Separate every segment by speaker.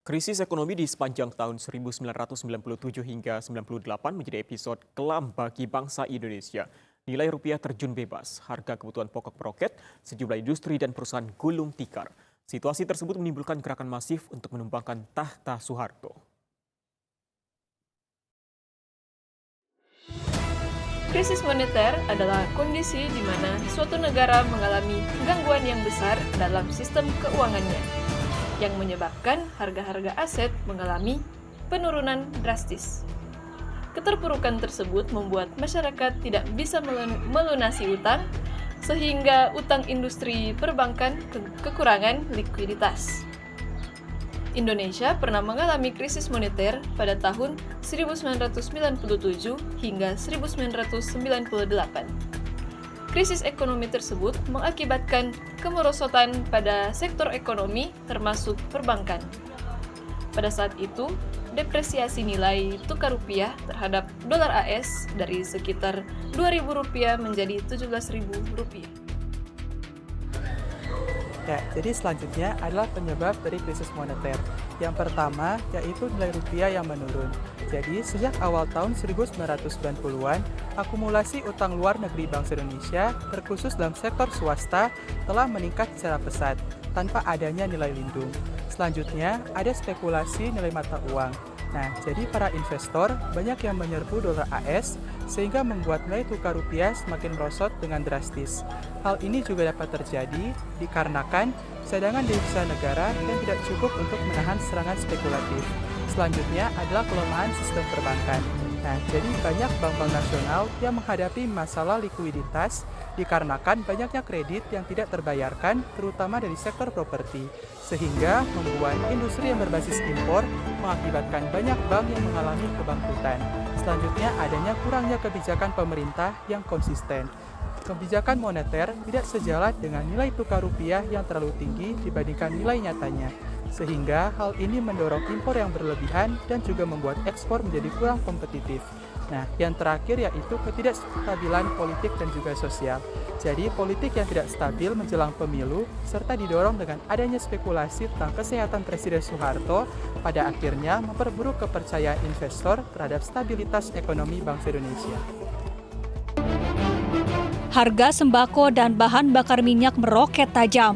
Speaker 1: Krisis ekonomi di sepanjang tahun 1997 hingga 98 menjadi episode kelam bagi bangsa Indonesia. Nilai rupiah terjun bebas, harga kebutuhan pokok meroket, sejumlah industri dan perusahaan gulung tikar. Situasi tersebut menimbulkan gerakan masif untuk menumbangkan tahta Soeharto.
Speaker 2: Krisis moneter adalah kondisi di mana suatu negara mengalami gangguan yang besar dalam sistem keuangannya, yang menyebabkan harga-harga aset mengalami penurunan drastis. Keterpurukan tersebut membuat masyarakat tidak bisa melunasi utang, sehingga utang industri perbankan kekurangan likuiditas. Indonesia pernah mengalami krisis moneter pada tahun 1997 hingga 1998. Krisis ekonomi tersebut mengakibatkan kemerosotan pada sektor ekonomi termasuk perbankan. Pada saat itu, depresiasi nilai tukar rupiah terhadap dolar AS dari sekitar Rp2.000 menjadi Rp17.000.
Speaker 3: Ya, jadi selanjutnya adalah penyebab dari krisis moneter. Yang pertama, yaitu nilai rupiah yang menurun. Jadi, sejak awal tahun 1990-an, akumulasi utang luar negeri bangsa Indonesia, terkhusus dalam sektor swasta, telah meningkat secara pesat, tanpa adanya nilai lindung. Selanjutnya, ada spekulasi nilai mata uang. Nah, jadi para investor banyak yang menyerbu dolar AS sehingga membuat nilai tukar rupiah semakin merosot dengan drastis. Hal ini juga dapat terjadi dikarenakan cadangan devisa negara yang tidak cukup untuk menahan serangan spekulatif. Selanjutnya adalah pelemahan sistem perbankan. Nah, jadi banyak bank-bank nasional yang menghadapi masalah likuiditas dikarenakan banyaknya kredit yang tidak terbayarkan, terutama dari sektor properti, sehingga membuat industri yang berbasis impor mengakibatkan banyak bank yang mengalami kebangkrutan. Selanjutnya, adanya kurangnya kebijakan pemerintah yang konsisten. Kebijakan moneter tidak sejalan dengan nilai tukar rupiah yang terlalu tinggi dibandingkan nilai nyatanya, sehingga hal ini mendorong impor yang berlebihan dan juga membuat ekspor menjadi kurang kompetitif. Nah, yang terakhir yaitu ketidakstabilan politik dan juga sosial. Jadi, politik yang tidak stabil menjelang pemilu, serta didorong dengan adanya spekulasi tentang kesehatan Presiden Soeharto, pada akhirnya memperburuk kepercayaan investor terhadap stabilitas ekonomi bangsa Indonesia.
Speaker 4: Harga sembako dan bahan bakar minyak meroket tajam.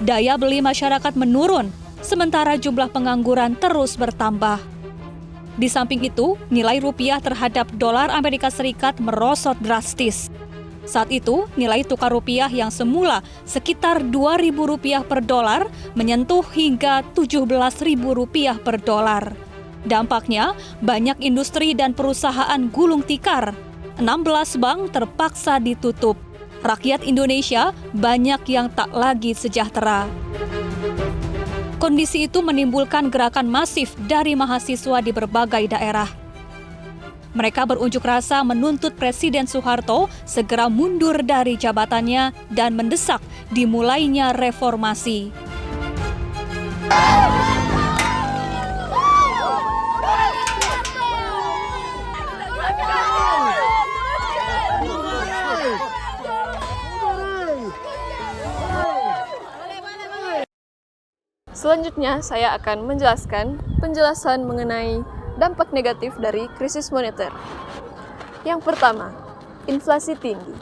Speaker 4: Daya beli masyarakat menurun, sementara jumlah pengangguran terus bertambah. Di samping itu, nilai rupiah terhadap dolar Amerika Serikat merosot drastis. Saat itu, nilai tukar rupiah yang semula sekitar Rp2.000 per dolar menyentuh hingga Rp17.000 per dolar. Dampaknya, banyak industri dan perusahaan gulung tikar. 16 bank terpaksa ditutup. Rakyat Indonesia banyak yang tak lagi sejahtera. Kondisi itu menimbulkan gerakan masif dari mahasiswa di berbagai daerah. Mereka berunjuk rasa menuntut Presiden Soeharto segera mundur dari jabatannya dan mendesak dimulainya reformasi.
Speaker 2: Selanjutnya, saya akan menjelaskan penjelasan mengenai dampak negatif dari krisis moneter. Yang pertama, inflasi tinggi.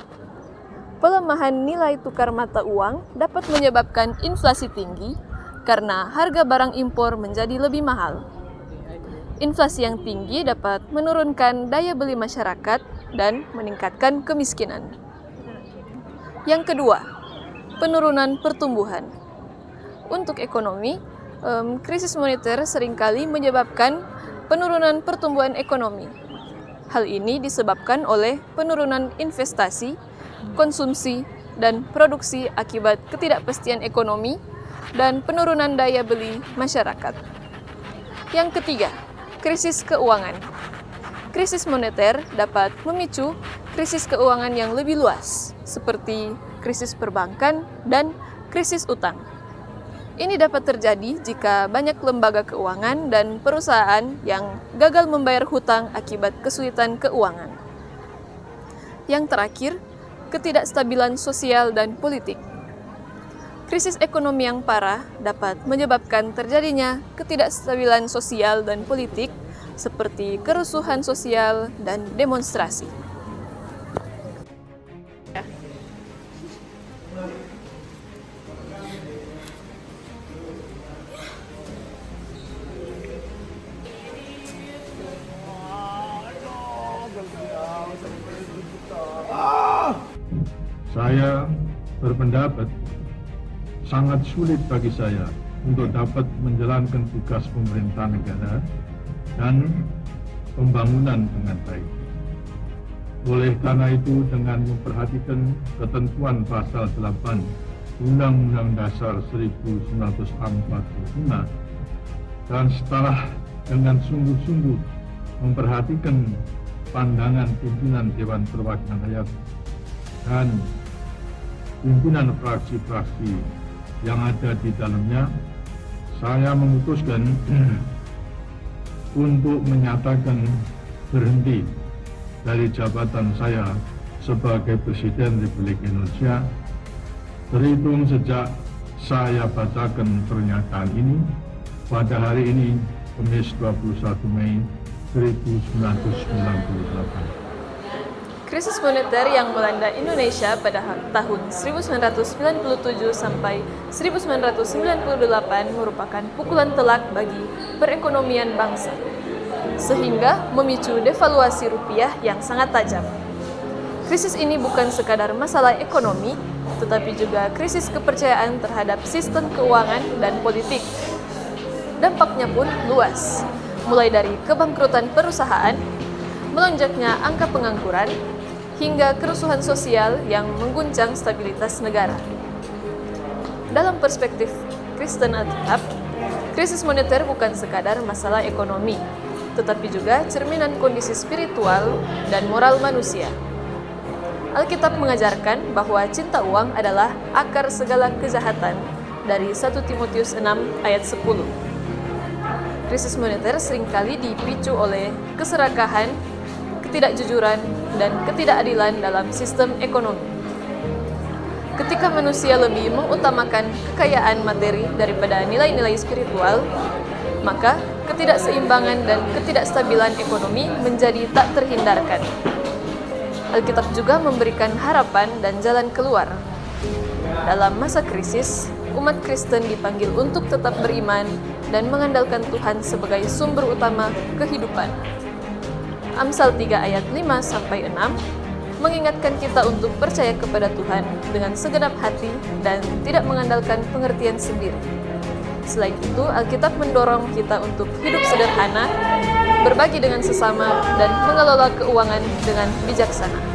Speaker 2: Pelemahan nilai tukar mata uang dapat menyebabkan inflasi tinggi karena harga barang impor menjadi lebih mahal. Inflasi yang tinggi dapat menurunkan daya beli masyarakat dan meningkatkan kemiskinan. Yang kedua, penurunan pertumbuhan. Untuk ekonomi, krisis moneter seringkali menyebabkan penurunan pertumbuhan ekonomi. Hal ini disebabkan oleh penurunan investasi, konsumsi, dan produksi akibat ketidakpastian ekonomi dan penurunan daya beli masyarakat. Yang ketiga, krisis keuangan. Krisis moneter dapat memicu krisis keuangan yang lebih luas, seperti krisis perbankan dan krisis utang. Ini dapat terjadi jika banyak lembaga keuangan dan perusahaan yang gagal membayar hutang akibat kesulitan keuangan. Yang terakhir, ketidakstabilan sosial dan politik. Krisis ekonomi yang parah dapat menyebabkan terjadinya ketidakstabilan sosial dan politik seperti kerusuhan sosial dan demonstrasi.
Speaker 5: Saya berpendapat sangat sulit bagi saya untuk dapat menjalankan tugas pemerintah negara dan pembangunan dengan baik. Oleh karena itu, dengan memperhatikan ketentuan pasal 8 Undang-Undang Dasar 1945 dan setelah dengan sungguh-sungguh memperhatikan pandangan pimpinan Dewan Perwakilan Rakyat dan pimpinan fraksi-fraksi yang ada di dalamnya, saya memutuskan untuk menyatakan berhenti dari jabatan saya sebagai Presiden Republik Indonesia terhitung sejak saya bacakan pernyataan ini pada hari ini, Kamis 21 Mei 1998.
Speaker 2: Krisis moneter yang melanda Indonesia pada tahun 1997 sampai 1998 merupakan pukulan telak bagi perekonomian bangsa, sehingga memicu devaluasi rupiah yang sangat tajam. Krisis ini bukan sekadar masalah ekonomi, tetapi juga krisis kepercayaan terhadap sistem keuangan dan politik. Dampaknya pun luas, mulai dari kebangkrutan perusahaan, melonjaknya angka pengangguran, hingga kerusuhan sosial yang mengguncang stabilitas negara. Dalam perspektif Kristen Alkitab, krisis moneter bukan sekadar masalah ekonomi, tetapi juga cerminan kondisi spiritual dan moral manusia. Alkitab mengajarkan bahwa cinta uang adalah akar segala kejahatan dari 1 Timotius 6 ayat 10. Krisis moneter seringkali dipicu oleh keserakahan, ketidakjujuran, dan ketidakadilan dalam sistem ekonomi. Ketika manusia lebih mengutamakan kekayaan materi daripada nilai-nilai spiritual, maka ketidakseimbangan dan ketidakstabilan ekonomi menjadi tak terhindarkan. Alkitab juga memberikan harapan dan jalan keluar. Dalam masa krisis, umat Kristen dipanggil untuk tetap beriman dan mengandalkan Tuhan sebagai sumber utama kehidupan. Amsal 3 ayat 5-6 mengingatkan kita untuk percaya kepada Tuhan dengan segenap hati dan tidak mengandalkan pengertian sendiri. Selain itu, Alkitab mendorong kita untuk hidup sederhana, berbagi dengan sesama, dan mengelola keuangan dengan bijaksana.